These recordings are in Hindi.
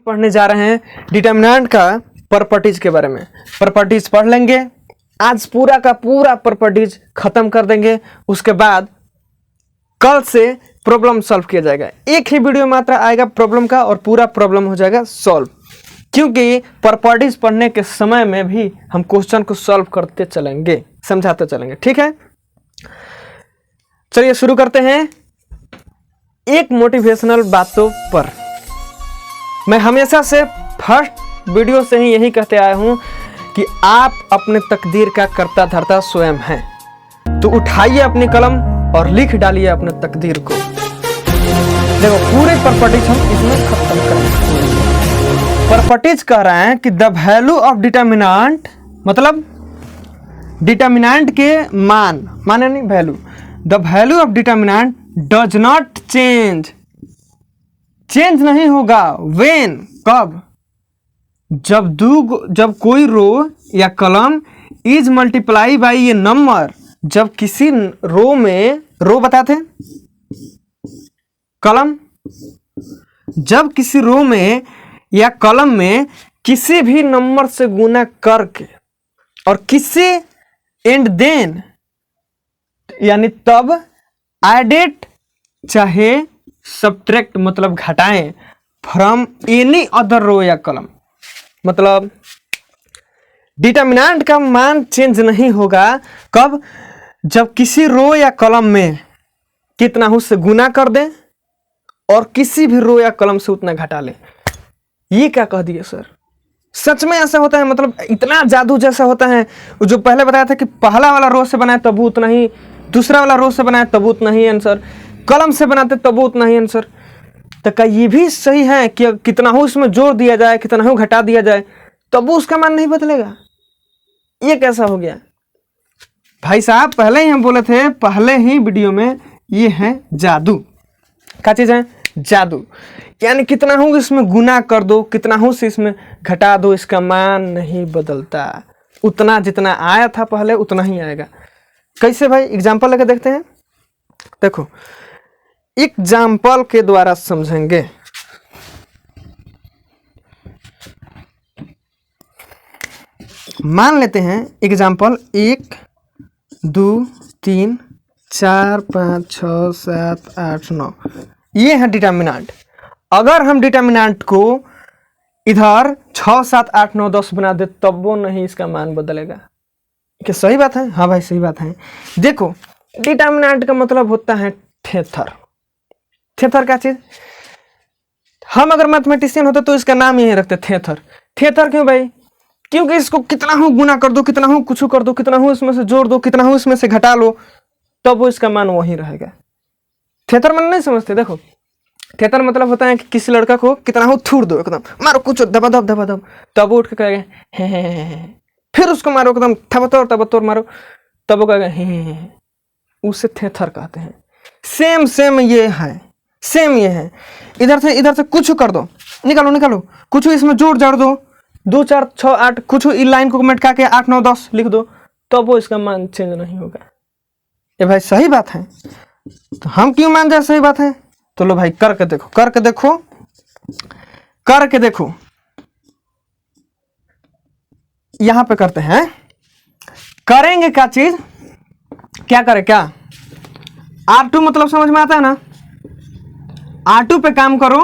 पढ़ने जा रहे हैं डिटर्मिनेंट का प्रॉपर्टीज के बारे में। प्रॉपर्टीज पढ़ लेंगे आज, पूरा का पूरा प्रॉपर्टीज खत्म कर देंगे। उसके बाद कल से प्रॉब्लम सॉल्व किया जाएगा। एक ही वीडियो मात्र आएगा प्रॉब्लम का और पूरा प्रॉब्लम हो जाएगा सॉल्व, क्योंकि प्रॉपर्टीज पढ़ने के समय में भी हम क्वेश्चन को सॉल्व करते चलेंगे, समझाते चलेंगे। ठीक है, चलिए शुरू करते हैं एक मोटिवेशनल बातों पर। मैं हमेशा से फर्स्ट वीडियो से ही यही कहते आया हूं कि आप अपने तकदीर का कर्ता धर्ता स्वयं हैं। तो उठाइए अपनी कलम और लिख डालिए अपने तकदीर को। देखो पूरे प्रॉपर्टीज हम इसमें खत्म करेंगे। प्रॉपर्टीज कह रहे हैं कि द वैल्यू ऑफ डिटर्मिनेंट, मतलब डिटर्मिनेंट के मान, माने नहीं value, the value of determinant does not change, change नहीं होगा। व्हेन, कब, जब कोई रो या कॉलम इज मल्टीप्लाई बाई ये नंबर, जब किसी रो में, रो बताते कॉलम, जब किसी रो में या कॉलम में किसी भी नंबर से गुना करके और किसी एंड देन यानी तब एडेड चाहे सब्ट्रैक्ट मतलब घटाएं फ्रॉम एनी अदर रो या कॉलम, मतलब डिटर्मिनेंट का मान चेंज नहीं होगा। कब, जब किसी रो या कॉलम में कितना उससे गुना कर दें और किसी भी रो या कॉलम से उतना घटा लें। ये क्या कह दिए सर, सच में ऐसा होता है? मतलब इतना जादू जैसा होता है। जो पहले बताया था कि पहला वाला रो से बनाए तब उतना ही, दूसरा वाला रो से बनाए तब उतना ही आंसर, कलम से बनाते तब उतना ही आंसर। तो क्या ये भी सही है कि कितना हो उसमें जोड़ दिया जाए, कितना हो घटा दिया जाए तब उसका मान नहीं बदलेगा? ये कैसा हो गया भाई साहब? पहले ही हम बोले थे, पहले ही वीडियो में, ये है जादू। क्या चीज है? जादू। यानी कितना हो इसमें गुना कर दो, कितना हो से इसमें घटा दो, इसका मान नहीं बदलता। उतना जितना आया था पहले उतना ही आएगा। कैसे भाई? एग्जाम्पल लेके देखते हैं। देखो एग्जाम्पल के द्वारा समझेंगे। मान लेते हैं एग्जाम्पल 1 2 3 4 5 6 7 8 9, ये है डिटर्मिनेंट। अगर हम डिटर्मिनेंट को इधर 6 7 8 9 10 बना दे तब वो नहीं इसका मान बदलेगा। क्या सही बात है? हाँ भाई सही बात है। देखो डिटर्मिनेंट का मतलब होता है थेथर। थेथर क्या चीज? हम अगर मैथमेटिशियन होते तो इसका नाम यही रखते, थेथर। थेथर क्यों भाई? क्योंकि इसको कितना हो गुना कर दो, कितना हो कुछ कर दो, कितना हो इसमें से जोड़ दो, कितना हो इसमें से घटा लो, तब वो इसका मान वही रहेगा। थेथर मान नहीं समझते? देखो थेथर मतलब होता है कि किसी लड़का को कितना हो थूर दो, एकदम मारो कुछ दबा दब दबा दब, तब वो उठ के कहेगा, फिर उसको मारो एकदम थबतोड़ मारो, तब वो कहेगा, उसे थेथर कहते हैं। सेम ये है, सेम ये है। इधर से कुछ कर दो, निकालो कुछ इसमें जोड़ जाड़ दो, 2 4 6 8, कुछ इस लाइन को मेटका के 8 9 10 लिख दो, तब वो इसका मान चेंज नहीं होगा। ये भाई सही बात है। तो हम क्यों मान जाए सही बात है? तो लो भाई करके देखो। यहां पे करते हैं, करेंगे क्या चीज, क्या करें? क्या R2 मतलब समझ में आता है ना? R2 पे काम करो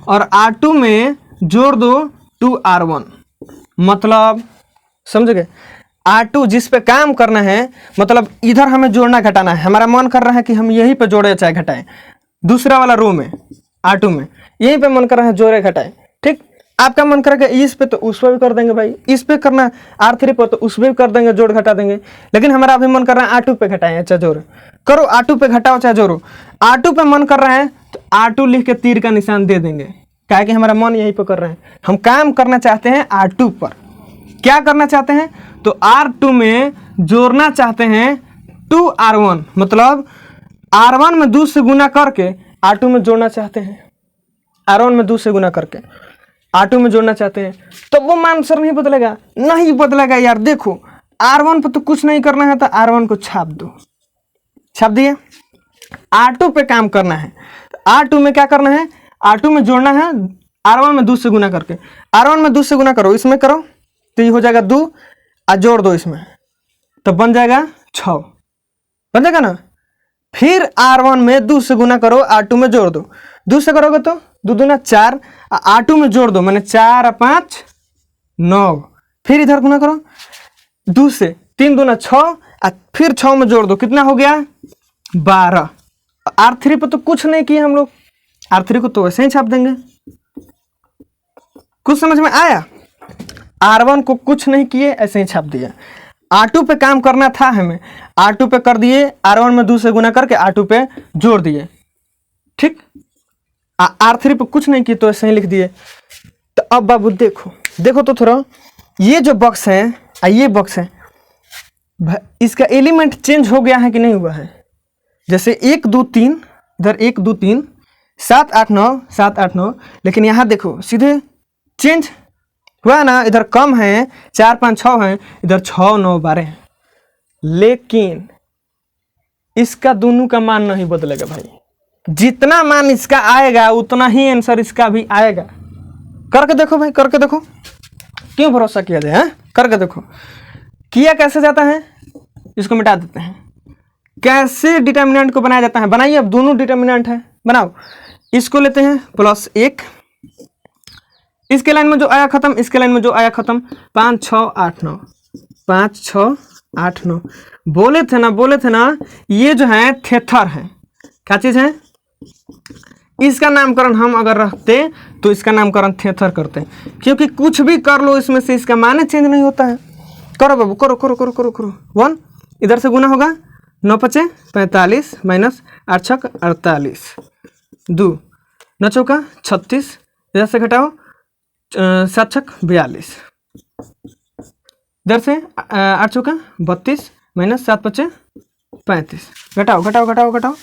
और R2 में जोड़ दो 2R1, मतलब समझ गए? R2 जिस पे काम करना है, मतलब इधर हमें जोड़ना घटाना है। हमारा मन कर रहा है कि हम यहीं पे जोड़े चाहे घटाएं, दूसरा वाला रो में R2 में यहीं पे मन कर रहा है जोड़े घटाएं। ठीक, आपका मन करेगा इस पे तो उस पे भी कर देंगे भाई, इस पे करना R3 पर तो उस पे भी कर देंगे, जोड़ घटा देंगे। लेकिन हमारा अभी मन कर रहा है R2 पे घटाएं चाहे जोड़ करो, R2 पे घटाओ चाहे जोड़ो। R2 पे मन कर रहा है तो R2 लिख के तीर का निशान दे देंगे, क्या कि हमारा मन यहीं पर कर रहे हैं। हम काम करना चाहते हैं R2 पर। क्या करना चाहते हैं? तो R2 में जोड़ना चाहते हैं 2R1, मतलब R1 में 2 से गुना करके R2 में जोड़ना चाहते हैं। R1 में 2 से गुना करके R2 में जोड़ना चाहते हैं, तो वो मान सर नहीं बदलेगा। नहीं बदलेगा यार। देखो R1 पर तो कुछ नहीं करना है, तो R1 को छाप दो, छाप दिए। R2 पे काम करना है, R2 में क्या करना है? R2 में जोड़ना है R1 में 2 से गुना करके, R1 में 2 से गुना करो, इसमें करो तो ये हो जाएगा 2 और जोड़ दो इसमें तो बन जाएगा 6, बन जाएगा ना। फिर R1 में 2 से गुना करो, R2 में जोड़ दो, 2 से करोगे तो 2 दूना 4, R2 में जोड़ दो मैंने 4 और 5 9, फिर इधर गुना करो 2 से, 3 दूना 6 और फिर 6 में जोड़ दो, कितना हो गया 12। R3 पर तो कुछ नहीं किए हम लोग, R3 को तो ऐसे ही छाप देंगे। कुछ समझ में आया? R1 को कुछ नहीं किए, ऐसे ही छाप दिया। R2 पे काम करना था हमें, R2 पे कर दिए, R1 में 2 से गुना करके R2 पे जोड़ दिए, ठीक। R3 पे कुछ नहीं किए तो ऐसे ही लिख दिए। तो अब बाबू देखो, देखो तो थोड़ा, ये जो बॉक्स है और ये बॉक्स है, इसका एलिमेंट चेंज हो गया है कि नहीं हुआ है? जैसे 1 2 3, इधर 1 2 3 7 8 9 7 8 9, लेकिन यहाँ देखो सीधे चेंज हुआ ना, इधर कम है 4 5 6 है, इधर 6 9 12 है, लेकिन इसका दोनों का मान नहीं बदलेगा भाई। जितना मान इसका आएगा उतना ही आंसर इसका भी आएगा। करके देखो भाई, करके देखो, क्यों भरोसा किया जाए, हैं? करके देखो किया कैसे जाता है, इसको मिटा देते हैं। कैसे डिटर्मिनेंट को बनाया जाता है, बनाइए। अब दोनों डिटर्मिनेंट है, बनाओ। इसको लेते हैं +1, इसके लाइन में जो आया खत्म, इसके लाइन में जो आया खत्म, 5 6 8 9, 5 6 8 9। बोले थे ना ये जो है थेथर है, क्या चीज है? इसका नामकरण हम अगर रखते तो इसका नामकरण थेथर करते, क्योंकि कुछ भी कर लो इसमें से इसका मान चेंज नहीं होता है। करो बाबू, करो करो करो करो करो। 1 इधर से गुना होगा, 9 5 45 माइनस 8 6 48, 2 9 चौका 36, इधर से घटाओ 7 6 42, इधर से 8 चौका 32 माइनस 7 5 35, घटाओ घटाओ घटाओ घटाओ,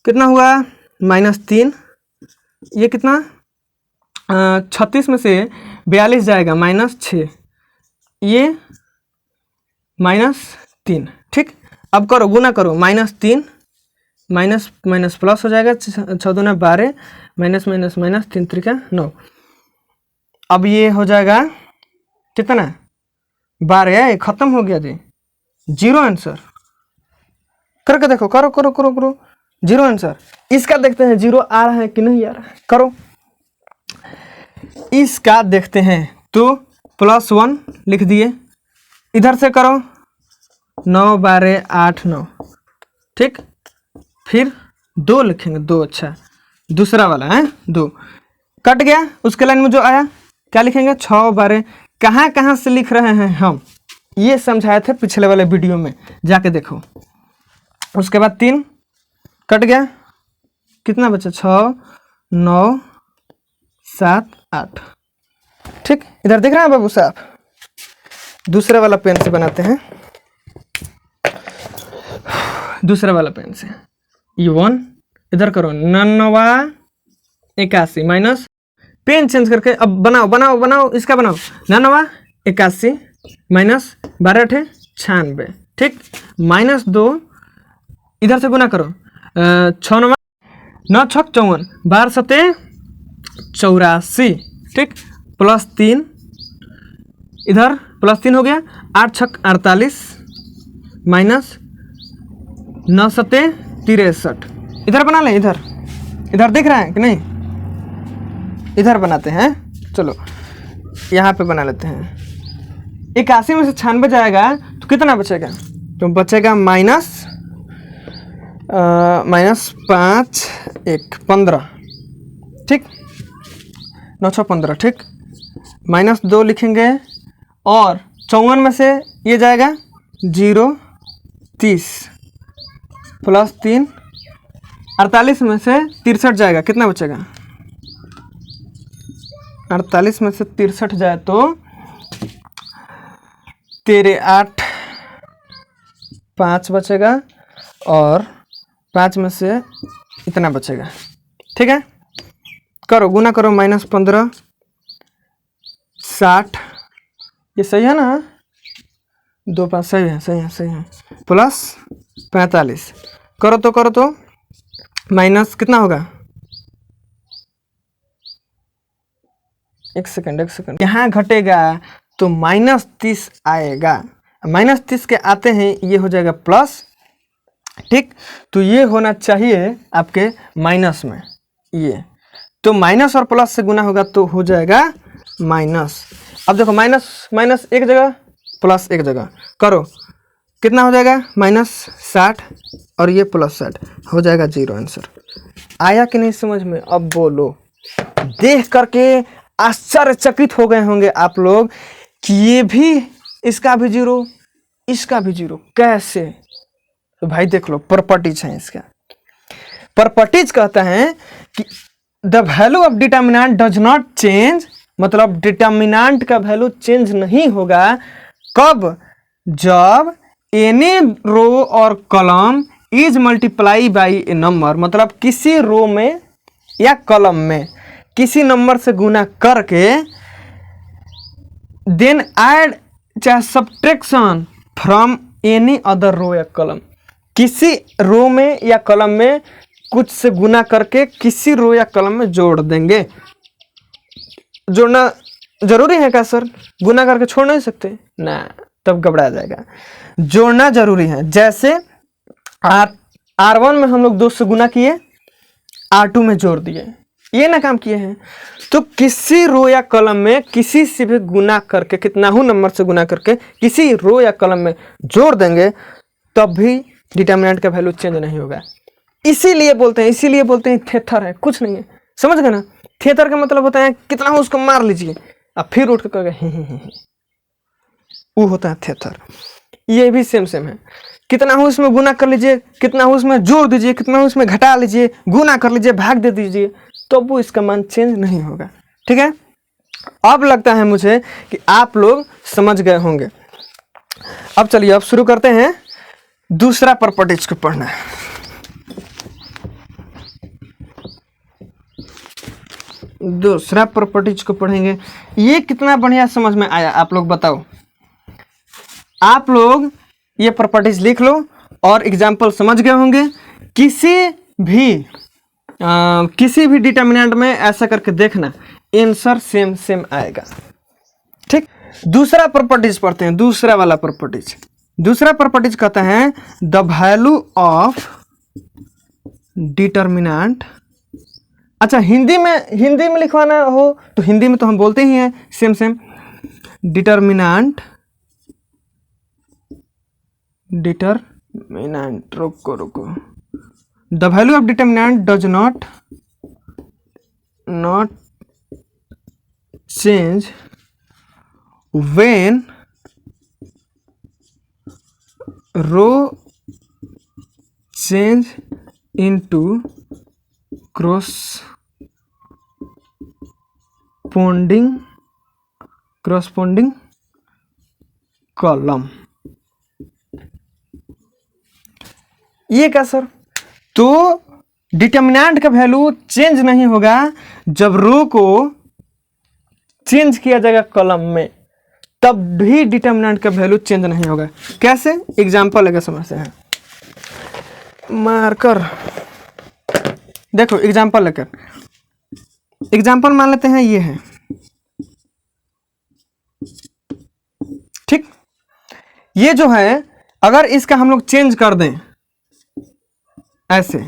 कितना हुआ -3। ये कितना 36 में से 42 जाएगा -6, ये -3, ठीक। अब करो गुना करो, -3 माइनस माइनस प्लस हो जाएगा, 6 दूना 12 माइनस माइनस माइनस 3 त्रिका 9। अब ये हो जाएगा कितना 12 है, खत्म हो गया जी, 0 आंसर। करके देखो, करो करो करो करो, 0 आंसर। इसका देखते हैं 0 आ रहा है कि नहीं आ रहा है, करो। इसका देखते हैं तो +1 लिख दिए, इधर से करो 9 12 8 9, ठीक। फिर 2 लिखेंगे, 2, अच्छा दूसरा वाला है 2 कट गया। उसके लाइन में जो आया क्या लिखेंगे 6 12, कहाँ कहाँ से लिख रहे हैं हम, ये समझाए थे पिछले वाले वीडियो में, जाके देखो। उसके बाद 3 कट गया, कितना बचा 6 9 7 8, ठीक। इधर दिख रहा है बाबू साहब? दूसरे वाला पेन से बनाते हैं, दूसरे वाला पेन से। ये 1 इधर करो, 99 81 माइनस, पेन चेंज करके अब बनाओ बनाओ बनाओ, इसका बनाओ 99 81 माइनस 12 8 96, ठीक। -2 इधर से गुना करो, 6 9 9 6 54 12 7 84, ठीक। +3 इधर +3 हो गया, 8 6 48 माइनस 9 7 63। इधर बना लें, इधर इधर दिख रहा है कि नहीं? इधर बनाते हैं, चलो यहाँ पे बना लेते हैं। 81 में से 96 जाएगा तो कितना बचेगा? तो बचेगा -5 1 15, ठीक। 9 6 15, ठीक। -2 लिखेंगे और 54 में से ये जाएगा 0 30 +3 48 में से 63 जाएगा, कितना बचेगा? 48 में से 63 जाए तो 3 8 5 बचेगा और 5 में से इतना बचेगा, ठीक है। करो गुना करो, -15 60, ये सही है ना? 2 5 सही है सही है सही है, +45 करो तो माइनस कितना होगा एक सेकंड, यहाँ घटेगा तो -30 आएगा, -30 के आते हैं ये हो जाएगा प्लस, ठीक। तो ये होना चाहिए आपके माइनस में, ये तो माइनस और प्लस से गुना होगा तो हो जाएगा माइनस। अब देखो माइनस माइनस एक जगह, प्लस एक जगह करो, कितना हो जाएगा -60 और ये +60 हो जाएगा 0 आंसर। आया कि नहीं समझ में? अब बोलो। देख करके आश्चर्यचकित हो गए होंगे आप लोग कि ये भी, इसका भी 0, इसका भी 0, कैसे? तो भाई देख लो, प्रॉपर्टीज है इसका। प्रॉपर्टीज कहता है कि the value of determinant does not change, मतलब डिटर्मिनेंट का वैल्यू चेंज नहीं होगा कब? जब एनी रो और column is multiply by A number, मतलब किसी रो में या कॉलम में किसी नंबर से गुना करके, देन ऐड चाहे सब्ट्रैक्शन फ्रॉम एनी अदर रो या कॉलम, किसी रो में या कॉलम में कुछ से गुना करके किसी रो या कॉलम में जोड़ देंगे। जोड़ना जरूरी है क्या सर? गुना करके छोड़ नहीं सकते ना, तब घबरा जाएगा। जोड़ना जरूरी है। जैसे R1 में हम लोग 2 से गुना किए, R2 में जोड़ दिए, ये ना काम किए हैं। तो किसी रो या कॉलम में किसी से भी गुना करके, कितना ही नंबर से गुना करके किसी रो या कॉलम में जोड़ देंगे, तब भी डिटर्मिनेंट का वैल्यू चेंज नहीं होगा। इसीलिए बोलते हैं थेथर है, कुछ नहीं है, समझ गए ना? थेथर का मतलब होता है कितना हो उसको मार लीजिए अब फिर उठ कर कहेगा वो होता है थेथर। ये भी सेम है, कितना हो इसमें गुना कर लीजिए, कितना हो इसमें जोड़ दीजिए, कितना हो इसमें घटा लीजिए, गुना कर लीजिए, भाग दे दीजिए, तो वो इसका मान चेंज नहीं होगा। ठीक है, अब लगता है मुझे कि आप लोग समझ गए होंगे। अब चलिए अब शुरू करते हैं दूसरा प्रॉपर्टीज को पढ़ना। दूसरा प्रॉपर्टीज को पढ़ेंगे। ये कितना बढ़िया समझ में आया आप लोग बताओ। आप लोग ये प्रॉपर्टीज लिख लो और एग्जाम्पल समझ गए होंगे। किसी भी डिटर्मिनेंट में ऐसा करके देखना, आंसर सेम आएगा। ठीक, दूसरा प्रॉपर्टीज पढ़ते हैं। दूसरा वाला प्रॉपर्टीज कहता है द वैल्यू ऑफ डिटर्मिनेंट। अच्छा, हिंदी में लिखवाना हो तो हिंदी में तो हम बोलते ही हैं सेम डिटर्मिनेंट। रुको the value of determinant does not change when row change into corresponding column. ये क्या सर? तो डिटर्मिनेंट का वैल्यू चेंज नहीं होगा जब रो को चेंज किया जाएगा कॉलम में, तब भी डिटर्मिनेंट का वैल्यू चेंज नहीं होगा। कैसे? एग्जांपल लेकर समझते हैं। मार्कर देखो, एग्जांपल लेकर एग्जांपल मान लेते हैं ये है। ठीक, ये जो है अगर इसका हम लोग चेंज कर दें, ऐसे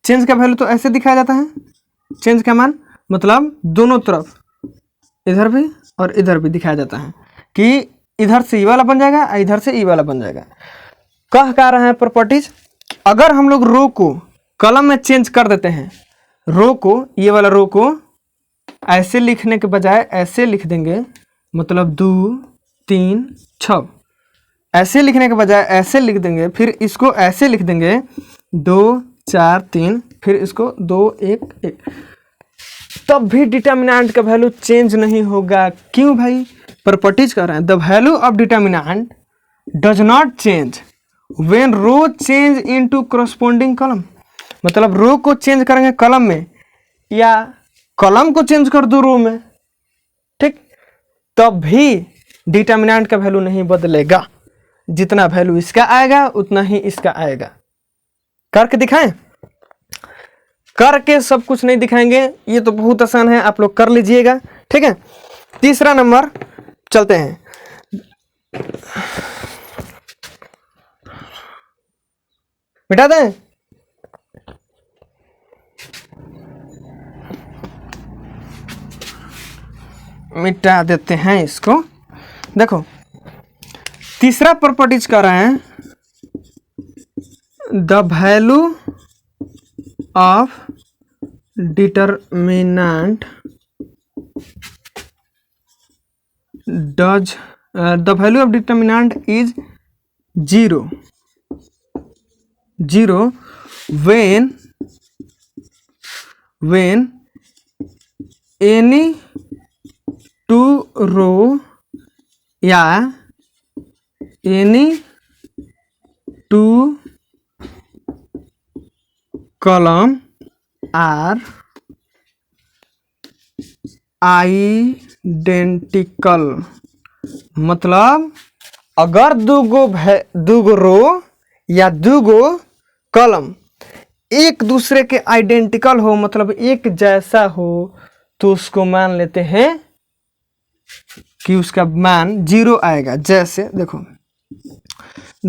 चेंज का वैल्यू तो ऐसे दिखाया जाता है। चेंज का मान मतलब दोनों तरफ, इधर भी और इधर भी दिखाया जाता है कि इधर से ई वाला बन जाएगा और इधर से ई वाला बन जाएगा। कह रहा है प्रॉपर्टीज, अगर हम लोग रो को कॉलम में चेंज कर देते हैं, रो को, ये वाला रो को ऐसे लिखने के बजाय ऐसे लिख देंगे, मतलब 2 3 6, ऐसे लिखने के बजाय ऐसे लिख देंगे, फिर इसको ऐसे लिख देंगे 2 4 3, फिर इसको 2 1 1, तब भी डिटर्मिनेंट का वैल्यू चेंज नहीं होगा। क्यों भाई? प्रॉपर्टीज कर रहे हैं the value of determinant does not change when row change into corresponding column, मतलब रो को चेंज करेंगे कॉलम में या कॉलम को चेंज कर दो रो में, ठीक, तब भी डिटर्मिनेंट का वैल्यू नहीं बदलेगा। जितना वैल्यू इसका आएगा उतना ही इसका आएगा। करके दिखाएं? करके सब कुछ नहीं दिखाएंगे, ये तो बहुत आसान है, आप लोग कर लीजिएगा। ठीक है, तीसरा नंबर चलते हैं। मिटा दें, मिटा देते हैं इसको। देखो तीसरा प्रॉपर्टीज कर रहे हैं, the value of determinant does the value of determinant is 0 when any two row या any two column are identical. मतलब अगर दूगो रो या दूगो कॉलम एक दूसरे के आइडेंटिकल हो, मतलब एक जैसा हो, तो उसको मान लेते हैं कि उसका मान 0 आएगा। जैसे देखो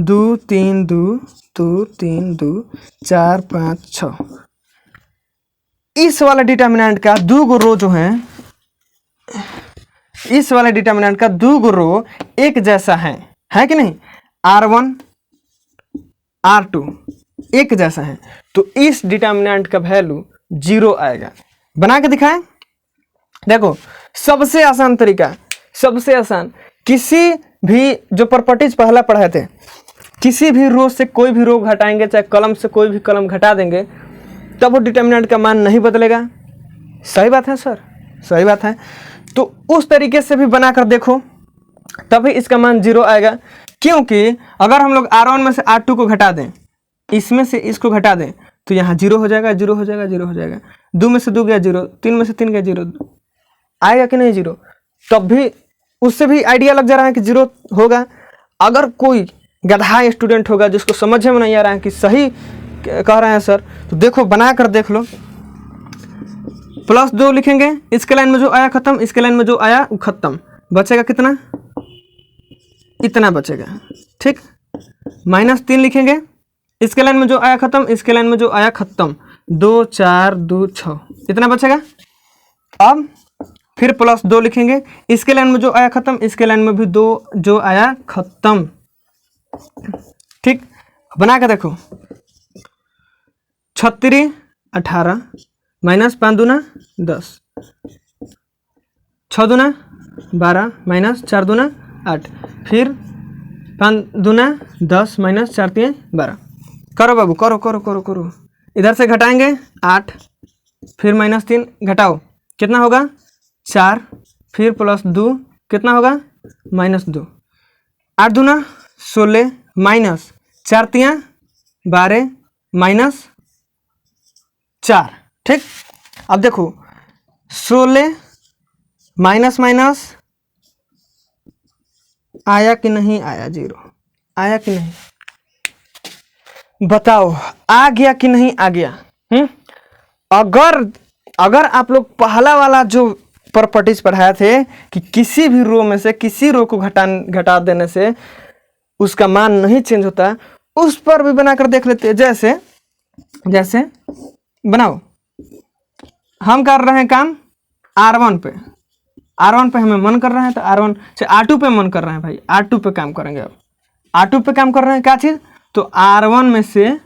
2 3 2 2 3 2 4 5 6, इस वाला डिटरमिनेंट का दूगो रो जो है, इस वाले डिटरमिनेंट का दूगो रो एक जैसा है कि नहीं? R1 R2 एक जैसा है, तो इस डिटरमिनेंट का वैल्यू 0 आएगा। बना के दिखाएं। देखो सबसे आसान तरीका, सबसे आसान, किसी भी जो प्रॉपर्टीज पहला पढ़े थे, किसी भी रो से कोई भी रो घटाएंगे, चाहे कॉलम से कोई भी कॉलम घटा देंगे, तब वो डिटरमिनेंट का मान नहीं बदलेगा। सही बात है सर, सही बात है। तो उस तरीके से भी बनाकर देखो, तभी इसका मान 0 आएगा। क्योंकि अगर हम लोग R1 में से R2 को घटा दें, इसमें से इसको घटा दें, तो यहाँ 0 हो जाएगा, 0 हो जाएगा, 0 हो जाएगा। 2 में से 2 गया 0, 3 में से 3 गया 0, आएगा कि नहीं 0? तब भी उससे भी आइडिया लग जा रहा है कि 0 होगा। अगर कोई गधा स्टूडेंट होगा जिसको समझ में नहीं आ रहा है कि सही कह रहे हैं सर, तो देखो बना कर देख लो। +2 लिखेंगे, इसके लाइन में जो आया खत्म, इसके लाइन में जो आया वो खत्म, बचेगा कितना? इतना बचेगा, ठीक। -3 लिखेंगे, इसके लाइन में जो आया खत्म, इसके लाइन में जो आया खत्म, 2 4 2 6, इतना बचेगा। अब फिर +2 लिखेंगे, इसके लाइन में जो आया खत्म, इसके लाइन में भी 2 जो आया खत्म, ठीक। बना के देखो, 36 18 -5 दूना 10, 6 दूना 12 -4 दूना 8, फिर 5 दूना 10 -4 3 12। करो बाबू, करो करो करो करो। इधर से घटाएंगे 8, फिर -3 घटाओ, कितना होगा? 4, फिर +2 कितना होगा? -2, 8 दूना 16 -4 3 12 -4, ठीक। अब देखो 16 माइनस माइनस आया कि नहीं आया? 0 आया कि नहीं? बताओ आ गया कि नहीं आ गया? अगर आप लोग पहला वाला जो प्रॉपर्टीज पढ़ाए थे कि किसी भी रो में से किसी रो को घटा देने से उसका मान नहीं चेंज होता, उस पर भी बनाकर देख लेते हैं। जैसे बनाओ, हम कर रहे हैं काम R1 पे, R1 पे हमें मन कर रहा है, तो R1 से R2 पे मन कर रहा है भाई, R2 पे काम करेंगे। अब R2 पे काम कर रहे हैं, क्या चीज़? तो R1 में से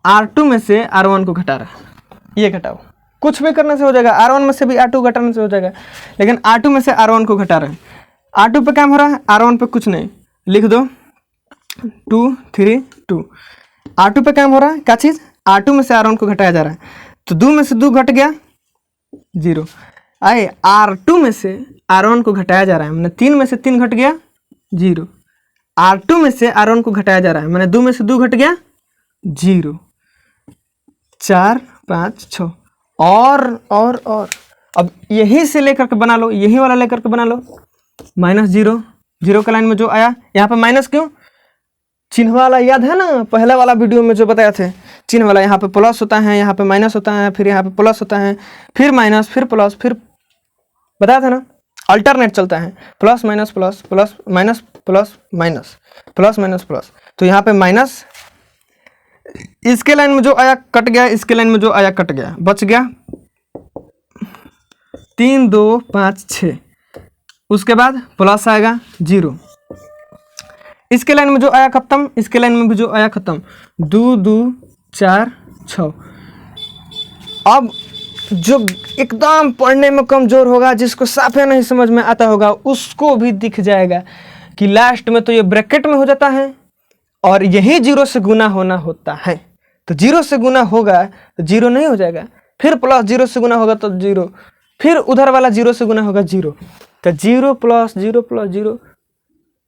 R2 में से R1 को घटा रहा है, ये घटाओ, कुछ भी करने से हो जाएगा। R1 में से भी R2 घटाने से हो जाएगा, लेकिन R2 में से R1 को घटा रहे हैं। R2 पे काम हो रहा है, R1 पे कुछ नहीं, लिख दो 2 3 2। R2 पे काम हो रहा है, क्या चीज़? R2 में से R1 को घटाया जा रहा है, तो 2 में से 2 घट गया 0। आए R2 में से R1 को घटाया जा रहा है, मैंने 3 में से 3 घट गया 0। R2 में से R1 को घटाया जा रहा है, मैंने 2 में से 2 घट गया 0। 4 5 6 और अब यहीं से लेकर के बना लो, यही वाला लेकर के बना लो। -0, 0 का लाइन में जो आया, यहाँ पे माइनस क्यों? चिन्ह वाला याद है ना, पहला वाला वीडियो में जो बताया थे, चिन्ह वाला। यहाँ पे प्लस होता है, यहाँ पे माइनस होता है, फिर यहाँ पे प्लस होता है, फिर माइनस, फिर प्लस, फिर बताया था ना, अल्टरनेट चलता है, plus minus plus plus minus plus minus plus minus plus. तो यहाँ पे माइनस, इसके लाइन में जो आया कट गया, इसके लाइन में जो आया कट गया, बच गया 3 2 5 6। उसके बाद प्लस आएगा 0, इसके लाइन में जो आया खत्म, इसके लाइन में भी जो आया खत्म, 2 2 4 6। अब जो एकदम पढ़ने में कमजोर होगा, जिसको साफे नहीं समझ में आता होगा, उसको भी दिख जाएगा कि लास्ट में तो ये ब्रैकेट में हो जाता है और यही 0 से गुना होना होता है। तो 0 से गुना होगा तो 0 नहीं हो जाएगा, फिर प्लस 0 से गुना होगा तो 0, फिर उधर वाला 0 से गुना होगा 0, तो 0 प्लस 0 प्लस 0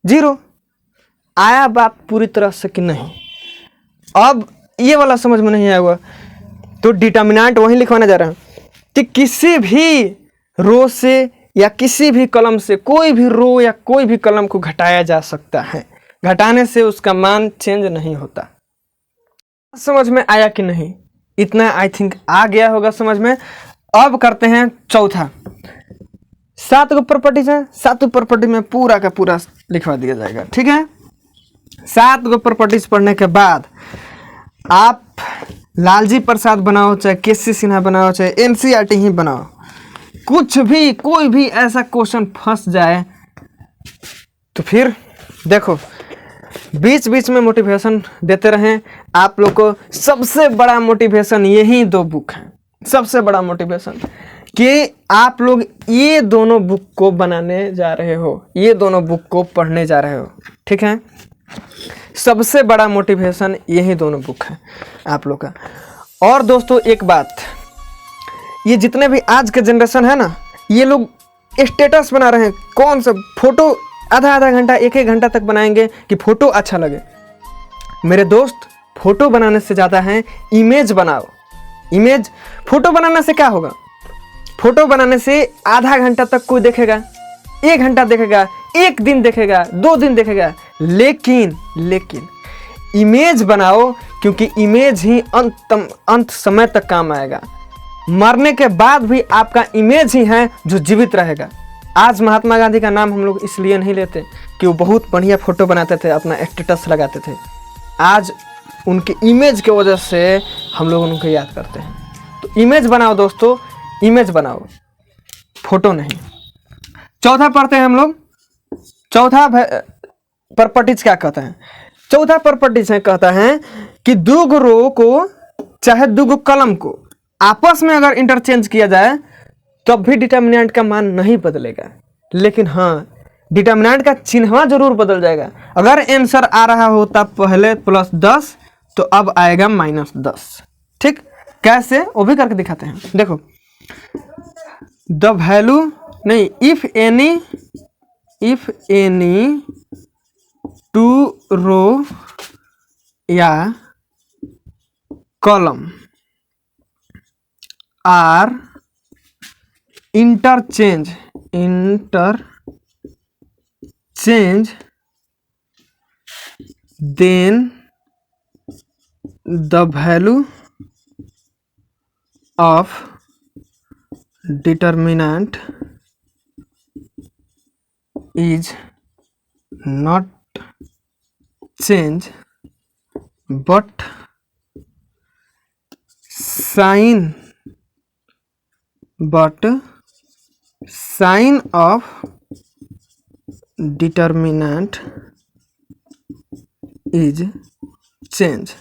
0। आया बात पूरी तरह से कि नहीं? अब ये वाला समझ में नहीं आया हुआ तो डिटर्मिनेंट वहीं लिखवाने जा रहे हैं कि किसी भी रो से या किसी भी कलम से कोई भी रो या कोई भी कलम को घटाया जा सकता है, घटाने से उसका मान चेंज नहीं होता। समझ में आया कि नहीं? इतना आई थिंक आ गया होगा समझ में। अब करते हैं चौथा। 7 गो प्रॉपर्टीज हैं, 7 प्रॉपर्टी में पूरा का पूरा लिखवा दिया जाएगा, ठीक है। 7 गो प्रॉपर्टीज पढ़ने के बाद आप लालजी प्रसाद बनाओ, चाहे केसी सिन्हा बनाओ, चाहे एनसीईआरटी ही बनाओ, कुछ भी कोई भी ऐसा क्वेश्चन फंस जाए तो फिर देखो बीच बीच में मोटिवेशन देते रहें। आप लोग को सबसे बड़ा मोटिवेशन यही 2 बुक हैं, सबसे बड़ा मोटिवेशन कि आप लोग ये दोनों बुक को बनाने जा रहे हो, ये दोनों बुक को पढ़ने जा रहे हो, ठीक है। सबसे बड़ा मोटिवेशन यही दोनों बुक है आप लोग का। और दोस्तों एक बात, ये जितने भी आज के जनरेशन है ना, ये लोग स्टेटस बना रहे हैं, कौन सा फोटो आधा आधा घंटा 1 घंटा तक बनाएंगे कि फोटो अच्छा लगे। मेरे दोस्त, फोटो बनाने से ज़्यादा है इमेज बनाओ। इमेज, फोटो बनाने से क्या होगा? फोटो बनाने से आधा घंटा तक कोई देखेगा, 1 घंटा देखेगा, 1 दिन देखेगा, 2 दिन देखेगा, लेकिन इमेज बनाओ, क्योंकि इमेज ही अंत समय तक काम आएगा। मरने के बाद भी आपका इमेज ही है जो जीवित रहेगा। आज महात्मा गांधी का नाम हम लोग इसलिए नहीं लेते कि वो बहुत बढ़िया फोटो बनाते थे, अपना स्टेटस लगाते थे। आज उनकी इमेज की वजह से हम लोग उनको याद करते हैं। तो इमेज बनाओ दोस्तों, इमेज बनाओ, फोटो नहीं। चौथा पढ़ते हैं हम लोग। चौथा प्रॉपर्टीज क्या कहता है? चौथा प्रॉपर्टीज कहता है कि 2 गो रो को चाहे 2 गो कलम को आपस में अगर इंटरचेंज किया जाए तब भी डिटर्मिनेंट का मान नहीं बदलेगा, लेकिन हाँ डिटर्मिनेंट का चिन्ह जरूर बदल जाएगा। अगर आंसर आ रहा होता पहले +10 तो अब आएगा -10, ठीक। कैसे वो भी करके दिखाते हैं, देखो। द वैल्यू नहीं, इफ एनी 2 रो या column are interchange then the value of determinant is not change but sign of determinant is change।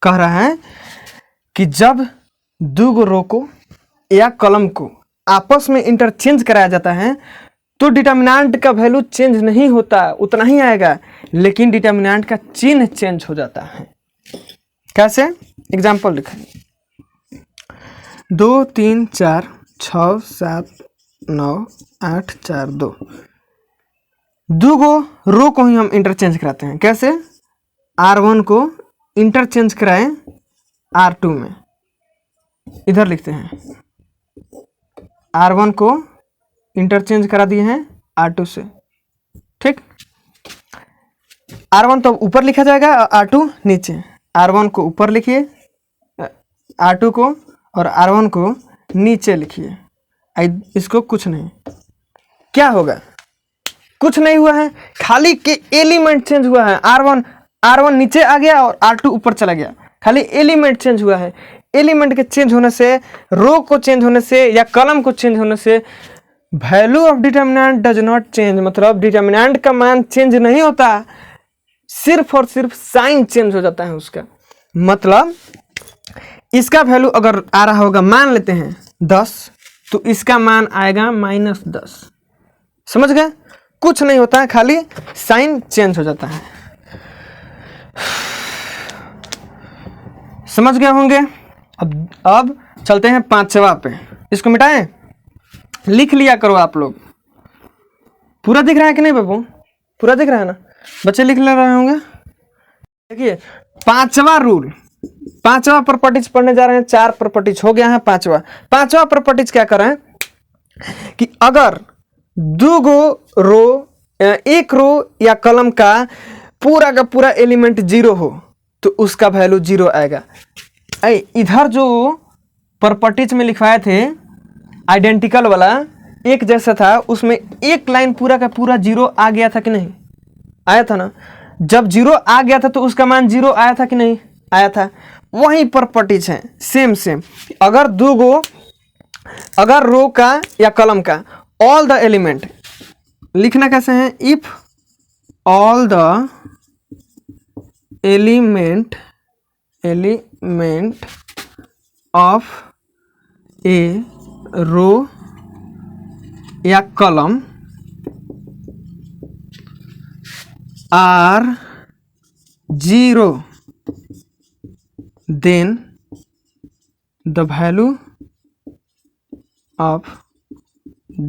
कह रहा है कि जब 2 गो रो को या कॉलम को आपस में इंटरचेंज कराया जाता है तो डिटर्मिनेंट का वैल्यू चेंज नहीं होता, उतना ही आएगा, लेकिन डिटर्मिनेंट का चिन्ह चेंज हो जाता है। कैसे? एग्जाम्पल लिखें। 2 3 4 6 7 9 8 4 2। 2 गो रो को ही हम इंटरचेंज कराते हैं। कैसे? R1 को इंटरचेंज कराएं R2 में, इधर लिखते हैं। R1 को इंटरचेंज करा दिए हैं R2 से, ठीक। R1 तो ऊपर लिखा जाएगा और R2 नीचे। R1 को ऊपर लिखिए, R2 को, और R1 को नीचे लिखिए। इसको कुछ नहीं, क्या होगा, कुछ नहीं हुआ है, खाली के एलिमेंट चेंज हुआ है। R1 नीचे आ गया और R2 ऊपर चला गया, खाली एलिमेंट चेंज हुआ है। एलिमेंट के चेंज होने से, रो को चेंज होने से या कॉलम को चेंज होने से value of determinant does not change, मतलब डिटर्मिनेंट का मान चेंज नहीं होता, सिर्फ और सिर्फ साइन चेंज हो जाता है उसका। मतलब इसका वैल्यू अगर आ रहा होगा, मान लेते हैं 10, तो इसका मान आएगा -10। समझ गए, कुछ नहीं होता है, खाली साइन चेंज हो जाता है। समझ गए होंगे। अब चलते हैं 5वां पे, इसको मिटाएं, लिख लिया करो आप लोग। पूरा दिख रहा है कि नहीं बाबू, पूरा दिख रहा है ना, बच्चे लिख ले रहे होंगे। देखिए 5वां रूल, 5वां प्रॉपर्टीज पढ़ने जा रहे हैं। 4 प्रॉपर्टीज हो गया है, 5वां प्रॉपर्टीज क्या करें कि अगर एक रो या कॉलम का पूरा एलिमेंट 0 हो तो उसका वैल्यू 0 आएगा। इधर जो प्रॉपर्टीज में लिखवाए थे आइडेंटिकल वाला, एक जैसा था, उसमें एक लाइन पूरा का पूरा 0 आ गया था कि नहीं, आया था ना। जब 0 आ गया था तो उसका मान 0 आया था कि नहीं, आया था। वही प्रॉपर्टीज हैं, सेम। अगर रो का या कॉलम का ऑल द एलिमेंट, लिखना कैसे है, if all the element of a row या column are 0, then the value of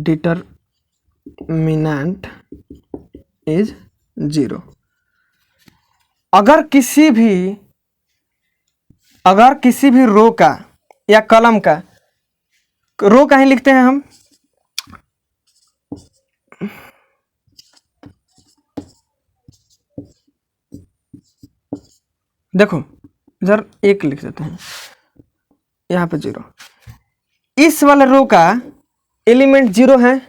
determinant is 0। अगर किसी भी रो का या कॉलम का, रो का ही लिखते हैं हम, देखो इधर 1 लिख देते हैं, यहाँ पे 0। इस वाले रो का एलिमेंट 0 है,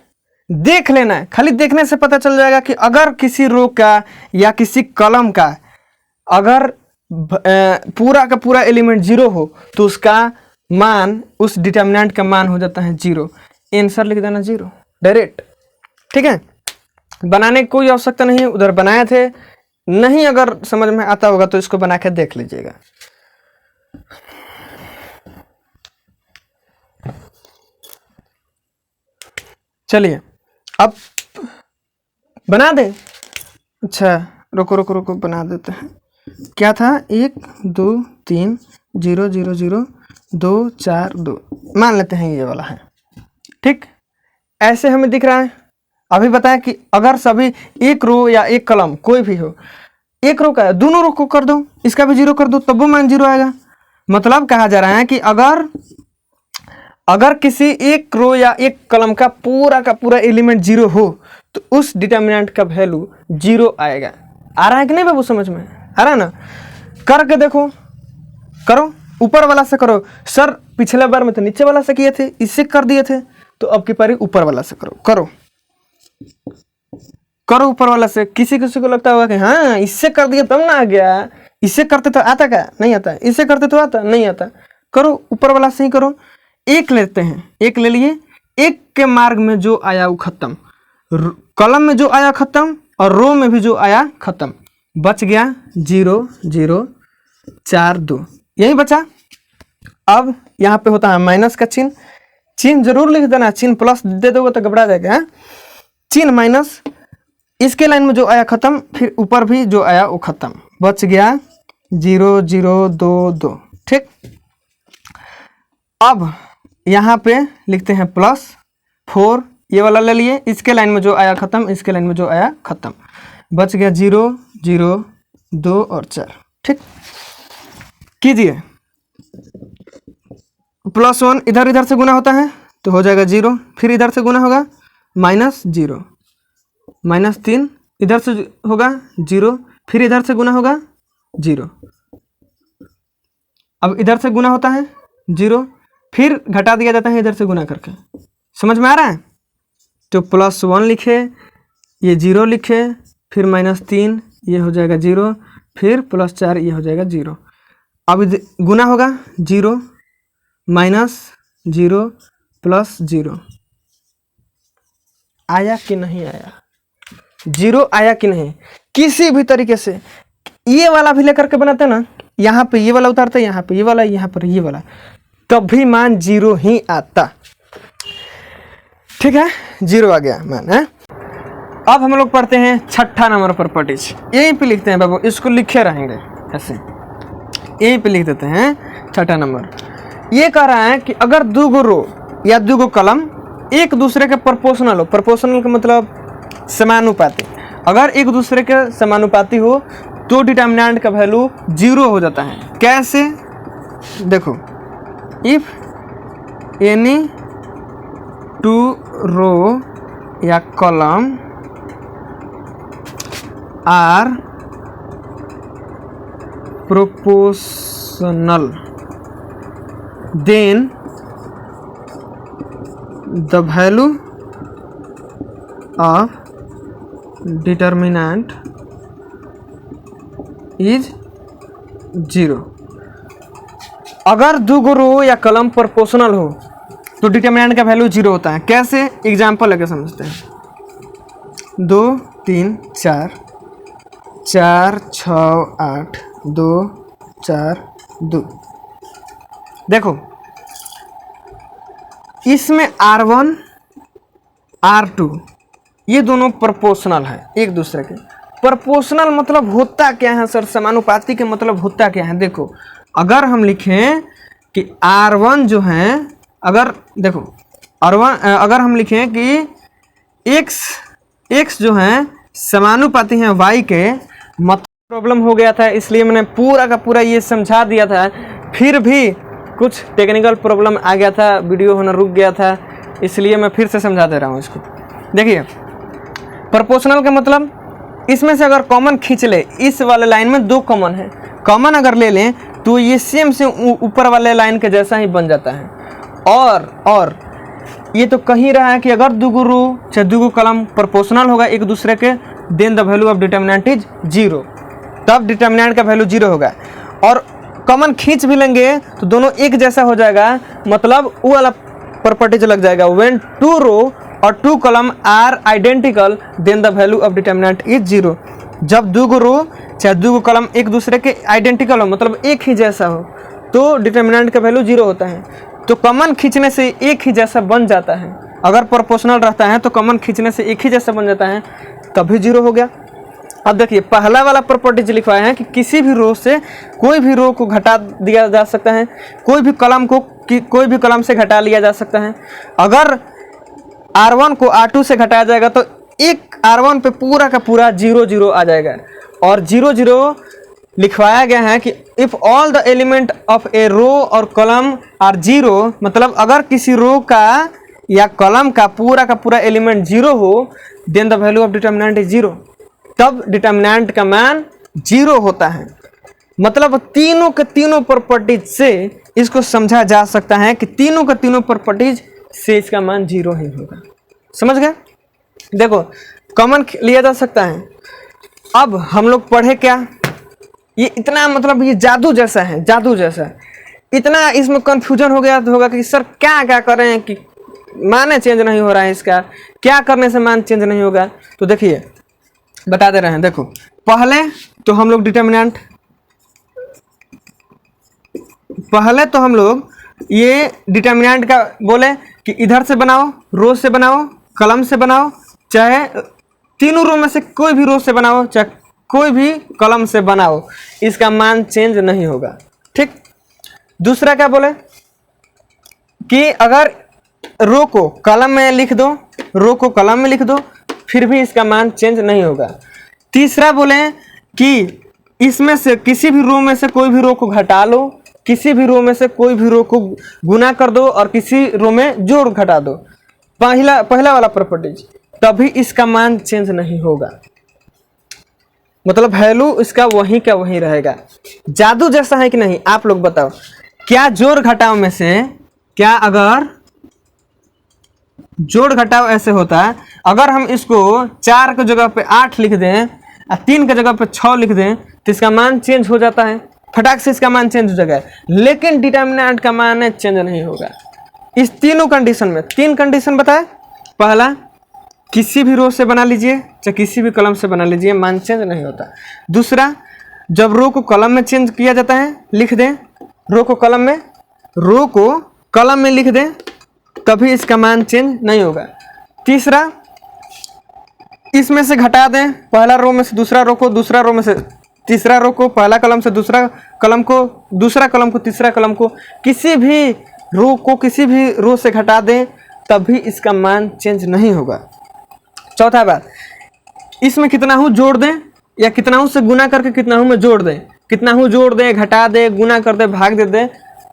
देख लेना है, खाली देखने से पता चल जाएगा कि अगर किसी रो का या किसी कॉलम का अगर पूरा का पूरा एलिमेंट 0 हो तो उसका मान, उस डिटर्मिनेंट का मान हो जाता है 0। आंसर लिख देना 0 डायरेक्ट, ठीक है। बनाने की कोई आवश्यकता नहीं है, उधर बनाए थे, नहीं अगर समझ में आता होगा तो इसको बना के देख लीजिएगा। चलिए अब बना दे। अच्छा रुको बना देते हैं। क्या था, 1 2 3 0 0 0 2 4 2, मान लेते हैं ये वाला है, ठीक। ऐसे हमें दिख रहा है। अभी बताएं कि अगर सभी एक रो या एक कॉलम कोई भी हो, एक रो का है, दोनों रो को कर दो, इसका भी 0 कर दो, तब वो मान 0 आएगा। मतलब कहा जा रहा है कि अगर किसी एक रो या एक कॉलम का पूरा एलिमेंट 0 हो तो उस डिटर्मिनेंट का वैल्यू 0 आएगा। आ रहा है कि नहीं बाबू, समझ में आ रहा है ना। करके देखो, करो, ऊपर वाला से करो। सर पिछले बार में तो नीचे वाला से किए थे, इससे कर दिए थे, तो अब की पारी ऊपर वाला से करो ऊपर वाला से। किसी को लगता होगा कि हाँ इससे कर दिया तब ना आ गया, इससे करते तो आता क्या, नहीं आता, इससे करते तो आता नहीं आता। करो ऊपर वाला से ही करो। 1 लेते हैं, 1 ले लिए, 1 के मार्ग में जो आया वो खत्म, कॉलम में जो आया खत्म और रो में भी जो आया खत्म, बच गया 0 0 4 2, यही बचा। अब यहाँ पे होता है माइनस का चिन्ह जरूर लिख देना, चिन्ह प्लस दे दोगे तो घबरा जाएगा। चिन्ह माइनस, इसके लाइन में जो आया खत्म, फिर ऊपर भी जो आया वो खत्म, बच गया 0 0 2 2, ठीक। अब यहाँ पे लिखते हैं +4, ये वाला ले लिए, इसके लाइन में जो आया खत्म, इसके लाइन में जो आया खत्म, बच गया 0 0 2 और 4, ठीक। कीजिए, +1 इधर से गुना होता है तो हो जाएगा 0, फिर इधर से गुना होगा -0, -3 इधर से होगा 0, फिर इधर से गुना होगा 0, अब इधर से गुना होता है 0, फिर घटा दिया जाता है इधर से गुना करके, समझ में आ रहा है? तो +1 लिखे, ये 0 लिखे, फिर -3 ये हो जाएगा 0, फिर +4 ये हो जाएगा 0। अब गुना होगा 0 -0 +0। आया कि नहीं आया? 0 आया कि नहीं? किसी भी तरीके से ये वाला भी लेकर के बनाते ना, यहाँ पे ये वाला उतारते, यहाँ पे ये वाला, यहाँ पर ये वाला, तब भी मान 0 ही आता। ठीक है, 0 आ गया मान है। अब हम लोग पढ़ते हैं 6ठा नंबर प्रॉपर्टीज। यहीं पे लिखते हैं बाबू, इसको लिखे रहेंगे ऐसे, यहीं पे लिख देते हैं 6ठा नंबर। ये कह रहा है कि अगर 2 रो या 2 कॉलम एक दूसरे के प्रोपोर्शनल हो, प्रोपोर्शनल का मतलब समानुपाती, अगर एक दूसरे के समानुपाती हो तो डिटर्मिनेंट का वैल्यू 0 हो जाता है। कैसे? देखो, इफ एनी 2 रो या column are proportional then the value of determinant is 0। अगर 2 रो या कॉलम प्रोपोर्शनल हो तो डिटर्मिनेंट का वैल्यू 0 होता है। कैसे? एग्जाम्पल लेके समझते हैं। 2 3 4 4 6 8 2 4 2। देखो, इसमें R1 R2 ये दोनों प्रोपोर्शनल है एक दूसरे के। प्रोपोर्शनल मतलब होता क्या है सर? समानुपाती के मतलब होता क्या है? देखो, अगर हम लिखें कि R1 जो है, अगर देखो R1 अगर हम लिखें कि x जो है समानुपाती है y के, मतलब प्रॉब्लम हो गया था इसलिए मैंने पूरा का पूरा ये समझा दिया था, फिर भी कुछ टेक्निकल प्रॉब्लम आ गया था, वीडियो होना रुक गया था, इसलिए मैं फिर से समझा दे रहा हूँ इसको। देखिए, प्रोपोर्शनल का मतलब इसमें से अगर कॉमन खींच ले, इस वाले लाइन में 2 कॉमन है, कॉमन अगर ले लें तो ये सेम से ऊपर वाले लाइन के जैसा ही बन जाता है। और ये तो कही रहा है कि अगर 2 रो चाहे 2 कॉलम प्रोपोर्शनल होगा एक दूसरे के, then the value of determinant is 0, तब डिटर्मिनेंट का वैल्यू 0 होगा। और कॉमन खींच भी लेंगे तो दोनों एक जैसा हो जाएगा, मतलब वो वाला प्रॉपर्टीज लग जाएगा। व्हेन 2 रो और 2 column are identical then the value of determinant is 0। जब 2 रो चाहे 2 कॉलम एक दूसरे के आइडेंटिकल हो, मतलब एक ही जैसा हो, तो डिटर्मिनेंट का वैल्यू 0 होता है। तो कॉमन खींचने से एक ही जैसा बन जाता है। अगर प्रोपोर्शनल रहता है तो कॉमन खींचने से एक ही जैसा बन जाता है, तभी 0 हो गया। अब देखिए, पहला वाला प्रॉपर्टीज लिखवाया है कि किसी भी रो से कोई भी रो को घटा दिया जा सकता है, कोई भी कॉलम से घटा लिया जा सकता है। अगर R1 को R2 से घटाया जाएगा तो एक R1 पे पूरा का पूरा 0 0 आ जाएगा। और 0 0 लिखवाया गया है कि if all the element of a row और कॉलम आर 0, मतलब अगर किसी रो का या कॉलम का पूरा एलिमेंट 0 हो, then the value of determinant is 0, तब डिटर्मिनेंट का मान 0 होता है। मतलब तीनों के तीनों प्रॉपर्टीज से इसको समझा जा सकता है कि तीनों के तीनों प्रॉपर्टीज से इसका मान 0 ही होगा। समझ गए? देखो, कॉमन लिया जा सकता है। अब हम लोग पढ़े क्या, ये इतना मतलब ये जादू जैसा है, जादू जैसा। इतना इसमें कंफ्यूजन हो गया होगा कि सर क्या करें कि माने चेंज नहीं हो रहा है, इसका क्या करने से मान चेंज नहीं होगा। तो देखिए, बता दे रहे हैं। देखो, पहले तो हम लोग ये डिटर्मिनेंट का बोले कि इधर से बनाओ, रो से बनाओ, कॉलम से बनाओ, चाहे तीनों रो में से कोई भी रो से बनाओ, चाहे कोई भी कॉलम से बनाओ, इसका मान चेंज नहीं होगा। ठीक। दूसरा क्या बोले कि अगर रो को कॉलम में लिख दो, रो को कॉलम में लिख दो, फिर भी इसका मान चेंज नहीं होगा। तीसरा बोले कि इसमें से किसी भी रो में से कोई भी रो को घटा लो, किसी भी रो में से कोई भी रो को गुना कर दो और किसी रो में जोड़ घटा दो, पहला वाला प्रॉपर्टीज, तभी इसका मान चेंज नहीं होगा। मतलब वैल्यू इसका वहीं का वहीं रहेगा। जादू जैसा है कि नहीं, आप लोग बताओ। क्या जोड़ घटाव में से, क्या अगर जोड़ घटाव ऐसे होता है, अगर हम इसको 4 की जगह पे 8 लिख दें और 3 की जगह पे 6 लिख दें तो इसका मान चेंज हो जाता है, फटाक से इसका मान चेंज हो जाएगा। लेकिन डिटर्मिनेंट का मान चेंज नहीं होगा। इस तीनों कंडीशन में 3 कंडीशन बताए। पहला, किसी भी रो से बना लीजिए चाहे किसी भी कलम से बना लीजिए, मान चेंज नहीं होता। दूसरा, जब रो को कलम में चेंज किया जाता है, लिख दें रो को कलम में लिख दें, कभी इसका मान चेंज नहीं होगा। तीसरा, इसमें से घटा दें, पहला रो में से दूसरा रो को, दूसरा रो में से तीसरा रो को, पहला कलम से दूसरा कलम को, दूसरा कलम को तीसरा कलम को, किसी भी रो से घटा दें तभी इसका मान चेंज नहीं होगा। चौथा बात, इसमें कितनाहू जोड़ दें या कितनाहू से गुना करके कितनाहू में जोड़ दें, कितनाहू जोड़ दें, घटा दें, गुना कर दें, भाग दे दें,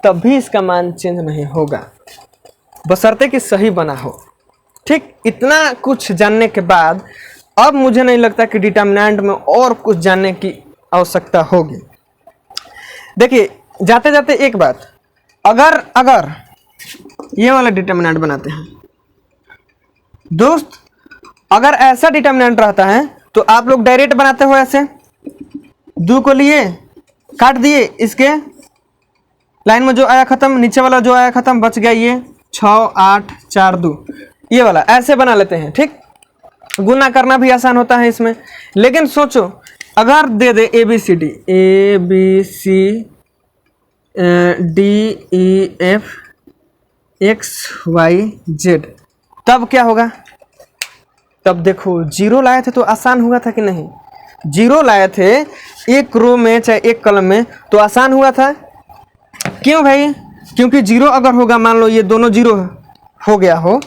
तभी इसका मान चेंज नहीं होगा, बशर्ते कि सही बना हो। ठीक, इतना कुछ जानने के बाद अब मुझे नहीं लगता कि डिटर्मिनेंट में और कुछ जानने की आवश्यकता होगी। देखिए, जाते जाते एक बात, अगर ये वाला डिटर्मिनेंट बनाते हैं दोस्त, अगर ऐसा डिटर्मिनेंट रहता है तो आप लोग डायरेक्ट बनाते हो ऐसे, 2 को लिए काट दिए, इसके लाइन में जो आया खत्म, नीचे वाला जो आया खत्म, बच गया ये 6 8 4 2, ये वाला ऐसे बना लेते हैं। ठीक, गुना करना भी आसान होता है इसमें। लेकिन सोचो, अगर दे दे ABCD DEF XYZ, तब क्या होगा? तब देखो, 0 लाए थे तो आसान हुआ था कि नहीं? 0 लाए थे एक रो में चाहे एक कलम में तो आसान हुआ था। क्यों भाई? क्योंकि 0 अगर होगा, मान लो ये दोनों 0 हो गया हो,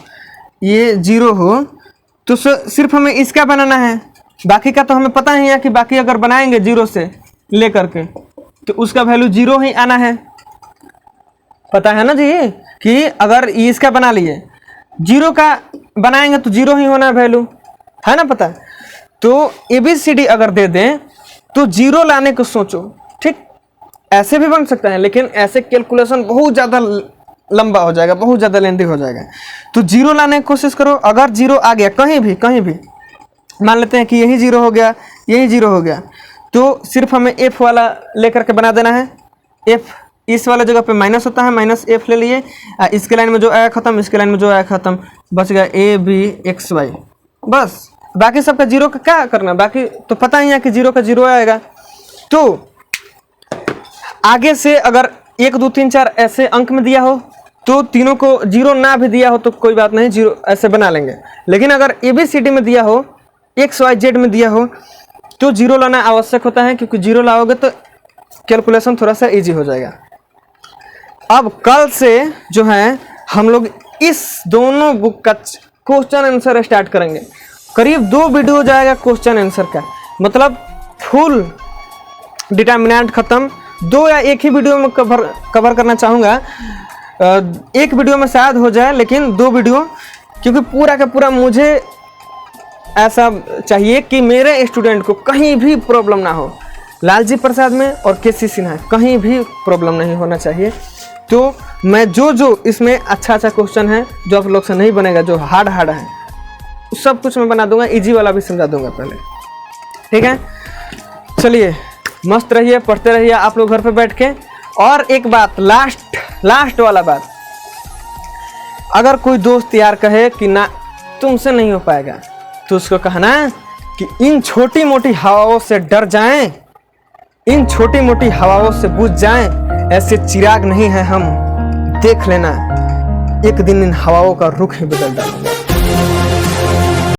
ये 0 हो, तो सिर्फ हमें इसका बनाना है, बाकी का तो हमें पता ही है कि बाकी अगर बनाएंगे 0 से लेकर के तो उसका वैल्यू 0 ही आना है। पता है ना जी कि अगर इसका बना लिए 0 का बनाएंगे तो 0 ही होना वैल्यू, है ना पता? तो ABCD अगर दे दें तो 0 लाने को सोचो। ठीक, ऐसे भी बन सकता है, लेकिन ऐसे कैलकुलेशन बहुत ज़्यादा लंबा हो जाएगा, बहुत ज़्यादा लेंथी हो जाएगा। तो 0 लाने की कोशिश करो। अगर 0 आ गया कहीं भी, मान लेते हैं कि यही 0 हो गया, यही 0 हो गया, तो सिर्फ हमें F वाला लेकर के बना देना है। F इस वाले जगह पे माइनस होता है, माइनस F ले लिए, इसके लाइन में जो आया खत्म, इसके लाइन में जो आया खत्म, बच गया ABXY। बस, बाकी सबका 0 का क्या करना, बाकी तो पता ही है कि 0 का 0 आएगा। तो आगे से अगर 1 2 3 4 ऐसे अंक में दिया हो तो तीनों को 0 ना भी दिया हो तो कोई बात नहीं, 0 ऐसे बना लेंगे। लेकिन अगर ABCD में दिया हो, XYZ में दिया हो, तो 0 लाना आवश्यक होता है, क्योंकि 0 लाओगे तो कैलकुलेशन थोड़ा सा इजी हो जाएगा। अब कल से जो है हम लोग इस दोनों बुक का क्वेश्चन आंसर स्टार्ट करेंगे। करीब 2 वीडियो जाएगा क्वेश्चन आंसर का, मतलब फुल डिटर्मिनेंट खत्म। 2 या एक ही वीडियो में कवर करना चाहूँगा, एक वीडियो में शायद हो जाए, लेकिन 2 वीडियो, क्योंकि पूरा का पूरा मुझे ऐसा चाहिए कि मेरे स्टूडेंट को कहीं भी प्रॉब्लम ना हो। लालजी प्रसाद में और KC सिन्हा कहीं भी प्रॉब्लम नहीं होना चाहिए। तो मैं जो इसमें अच्छा क्वेश्चन है जो आप लोग से नहीं बनेगा, जो हार्ड है, सब कुछ मैं बना दूंगा, इजी वाला भी समझा दूंगा पहले। ठीक है, चलिए मस्त रहिए, पढ़ते रहिए आप लोग घर पे बैठ के। और एक बात, लास्ट वाला बात, अगर कोई दोस्त यार कहे कि ना तुमसे नहीं हो पाएगा, तो उसको कहना कि इन छोटी मोटी हवाओं से डर जाएं, इन छोटी मोटी हवाओं से बुझ जाएं, ऐसे चिराग नहीं है हम, देख लेना एक दिन इन हवाओं का रुख ही बदल डालेंगे।